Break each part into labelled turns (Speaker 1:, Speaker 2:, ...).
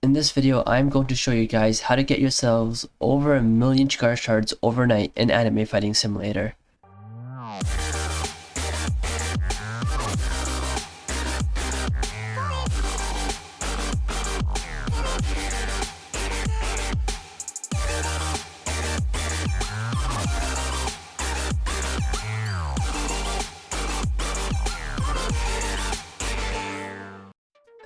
Speaker 1: In this video, I'm going to show you guys how to get yourselves over 1,000,000 Chikara Shards overnight in Anime Fighting Simulator.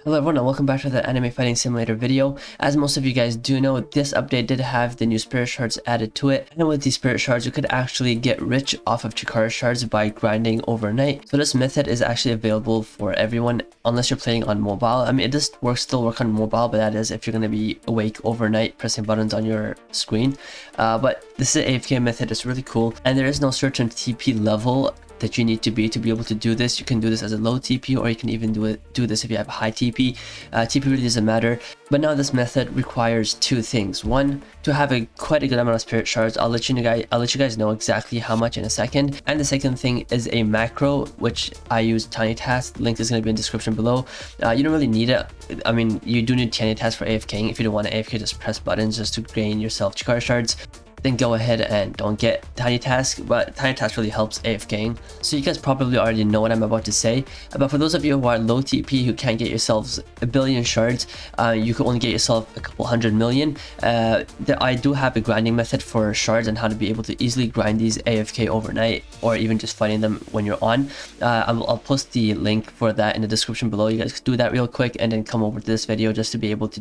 Speaker 1: Hello everyone and welcome back to the Anime Fighting Simulator video. As most of you guys do know, this update did have the new Spirit Shards added to it, and with these Spirit Shards you could actually get rich off of Chikara Shards by grinding overnight. So this method is actually available for everyone unless you're playing on mobile. I mean, it does still work on mobile, but that is if you're going to be awake overnight pressing buttons on your screen. But this is an AFK method. It's really cool, and there is no certain TP level that you need to be able to do this. You can do this as a low TP, or you can even do this if you have a high TP. TP really doesn't matter. But now this method requires two things. One, to have quite a good amount of Spirit Shards. I'll let you guys know exactly how much in a second. And the second thing is a macro, which I use Tiny Task. The link is going to be in the description below. You don't really need it. I mean, you do need Tiny Task for AFKing. If you don't want to AFK, just press buttons just to gain yourself Chikara Shards. Then go ahead and don't get Tiny Task, but Tiny Task really helps AFKing. So you guys probably already know what I'm about to say, but for those of you who are low TP, who can't get yourselves 1,000,000,000 shards, you can only get yourself a couple 100,000,000. I do have a grinding method for shards and how to be able to easily grind these AFK overnight, or even just fighting them when you're on. I'll post the link for that in the description below. You guys can do that real quick and then come over to this video just to be able to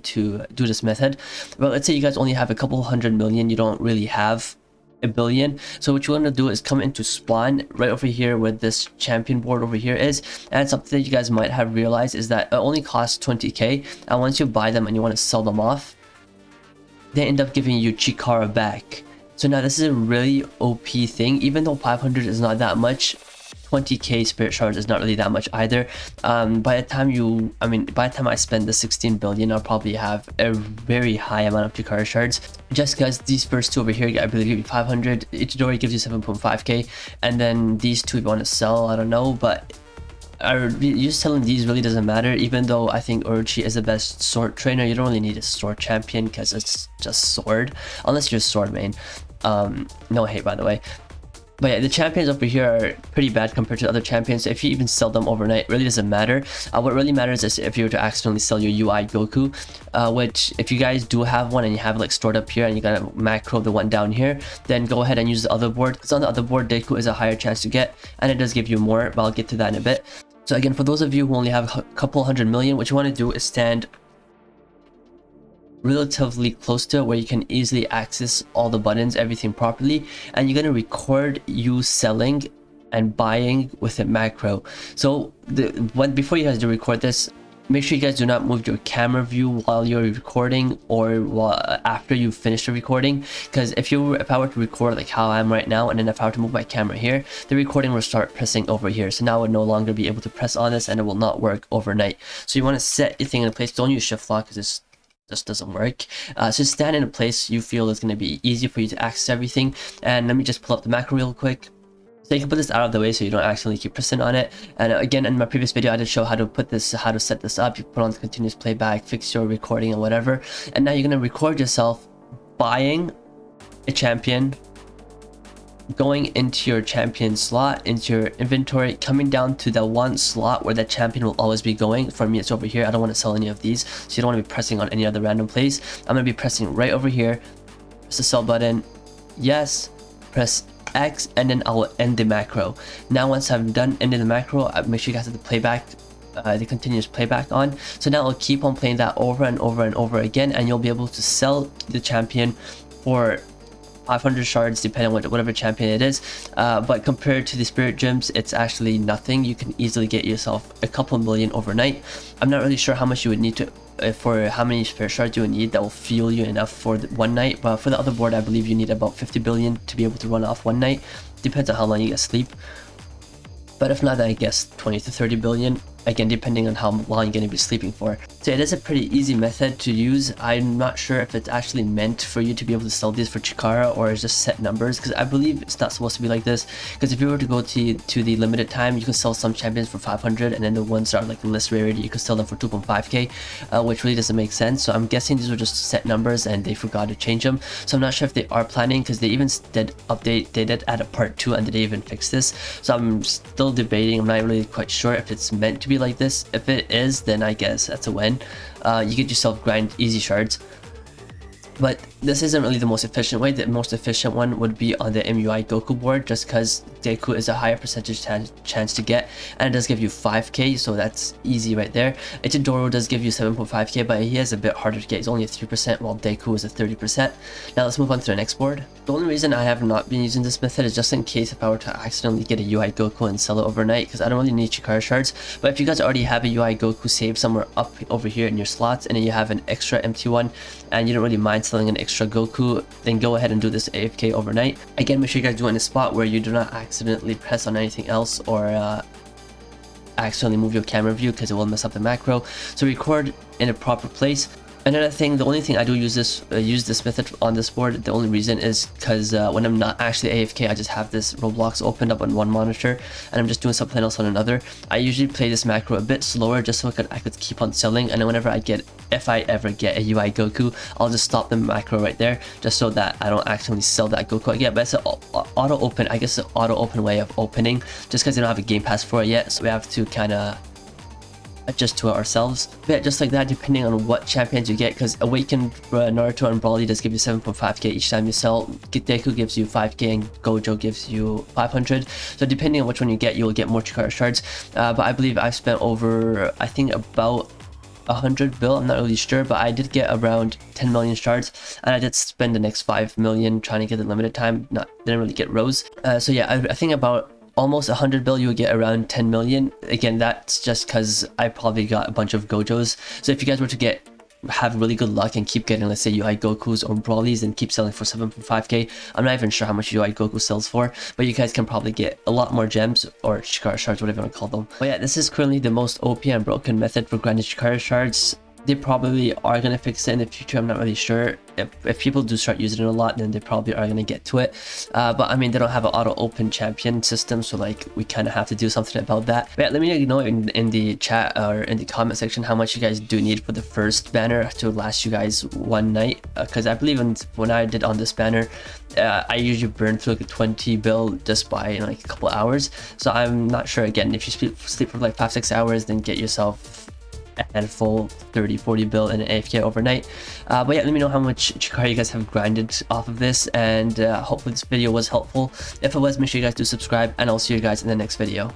Speaker 1: do this method. But let's say you guys only have a couple 100,000,000, you don't really have 1,000,000,000. So what you want to do is come into spawn right over here where this champion board over here is, and something that you guys might have realized is that it only costs 20k, and once you buy them and you want to sell them off, they end up giving you Chikara back. So now this is a really OP thing. Even though 500 is not that much, 20k Spirit Shards is not really that much either. By the time I spend the 16 billion, I'll probably have a very high amount of Chikara Shards. Just because these first two over here, I believe, give you 500. Itadori gives you 7.5k, and then these two if you want to sell, I don't know, but just selling these really doesn't matter. Even though I think Orochi is the best sword trainer, you don't really need a sword champion because it's just sword, unless you're sword main. No hate, by the way. But yeah, the champions over here are pretty bad compared to other champions. So if you even sell them overnight, it really doesn't matter. What really matters is if you were to accidentally sell your UI Goku, which if you guys do have one and you have it like stored up here and you gotta macro the one down here, then go ahead and use the other board. Because on the other board, Deku is a higher chance to get, and it does give you more, but I'll get to that in a bit. So again, for those of you who only have a couple 100,000,000, what you want to do is stand relatively close to it where you can easily access all the buttons, everything properly, and you're going to record you selling and buying with a macro. So before you guys do record this, make sure you guys do not move your camera view while you're recording or after you finish the recording, because if I were to record like how I am right now, and then if I were to move my camera here, the recording will start pressing over here. So now I would no longer be able to press on this, and it will not work overnight. So you want to set your thing in place. Don't use shift lock because this just doesn't work. So stand in a place you feel is going to be easy for you to access everything. And let me just pull up the macro real quick. So you can put this out of the way so you don't accidentally keep pressing on it. And again, in my previous video, I did show how to set this up. You put on the continuous playback, fix your recording and whatever. And now you're going to record yourself buying a champion, going into your champion slot, into your inventory, coming down to the one slot where that champion will always be going. For me, it's over here. I don't want to sell any of these, so you don't want to be pressing on any other random place. I'm going to be pressing right over here. Press the sell button. Yes. Press X, and then I will end the macro. Now once I'm done ending the macro, I make sure you guys have the playback, the continuous playback on. So now I'll keep on playing that over and over and over again, and you'll be able to sell the champion for 500 shards depending on whatever champion it is, but compared to the spirit gems, it's actually nothing. You can easily get yourself a couple million overnight. I'm not really sure how much you would need to for how many spirit shards you would need that will fuel you enough for one night, but for the other board I believe you need about 50 billion to be able to run off one night. Depends on how long you get sleep, but if not, then I guess 20 to 30 billion. again depending on how long you're going to be sleeping for. So it is a pretty easy method to use. I'm not sure if it's actually meant for you to be able to sell these for Chikara or it's just set numbers, because I believe it's not supposed to be like this. Because if you were to go to the limited time, you can sell some champions for 500, and then the ones that are like the list rarity, you can sell them for 2.5k, which really doesn't make sense. So I'm guessing these were just set numbers and they forgot to change them. So I'm not sure if they are planning, because they even did add a part 2 and did they even fix this. So I'm still debating. I'm not really quite sure if it's meant to be like this. If it is, then I guess that's a win. You get yourself grind easy shards. But this isn't really the most efficient way. The most efficient one would be on the MUI Goku board, just because Deku is a higher percentage chance to get, and it does give you 5k, so that's easy right there. Itadoro does give you 7.5k, but he is a bit harder to get. He's only a 3%, while Deku is a 30%. Now let's move on to the next board. The only reason I have not been using this method is just in case if I were to accidentally get a UI Goku and sell it overnight, because I don't really need Chikara Shards. But if you guys already have a UI Goku saved somewhere up over here in your slots, and then you have an extra empty one, and you don't really mind selling an extra Goku, then go ahead and do this AFK overnight. Again, make sure you guys do it in a spot where you do not accidentally press on anything else or accidentally move your camera view, because it will mess up the macro. So record in a proper place. Another thing, the only thing I do use this method on this board, the only reason is because when I'm not actually AFK, I just have this Roblox opened up on one monitor and I'm just doing something else on another. I usually play this macro a bit slower just so I could keep on selling, and then whenever if I ever get a UI Goku, I'll just stop the macro right there just so that I don't accidentally sell that Goku again. But it's an auto open, I guess, an auto open way of opening, just because they don't have a game pass for it yet, so we have to kind of adjust to it ourselves. But yeah, just like that, depending on what champions you get, because Awakened Naruto and Brawly does give you 7.5k each time you sell. Deku gives you 5k and Gojo gives you 500. So depending on which one you get, you will get more Chikara Shards. But I believe I've spent over, I think about 100 bill, I'm not really sure, but I did get around 10 million shards, and I did spend the next 5 million trying to get the limited time. Didn't really get Rose. So yeah, I think about almost 100 bill, you would get around 10 million. Again, that's just because I probably got a bunch of Gojos. So if you guys were to have really good luck and keep getting, let's say, UI Gokus or Brawlies and keep selling for 7.5k, I'm not even sure how much UI Goku sells for, but you guys can probably get a lot more gems or Chikara Shards, whatever you want to call them. But yeah, this is currently the most OP and broken method for grinding Chikara Shards. They probably are going to fix it in the future. I'm not really sure. If people do start using it a lot, then they probably are going to get to it. But I mean, they don't have an auto open champion system, so like we kind of have to do something about that. But yeah, let me know in the chat or in the comment section how much you guys do need for the first banner to last you guys one night. Because I believe when I did on this banner, I usually burn through like a 20 bill just by like a couple hours. So I'm not sure. Again, if you sleep for like 5-6 hours, then get yourself and full 30-40 bill in an AFK overnight. But yeah, let me know how much Chikara you guys have grinded off of this, and hopefully this video was helpful. If it was, make sure you guys do subscribe, and I'll see you guys in the next video.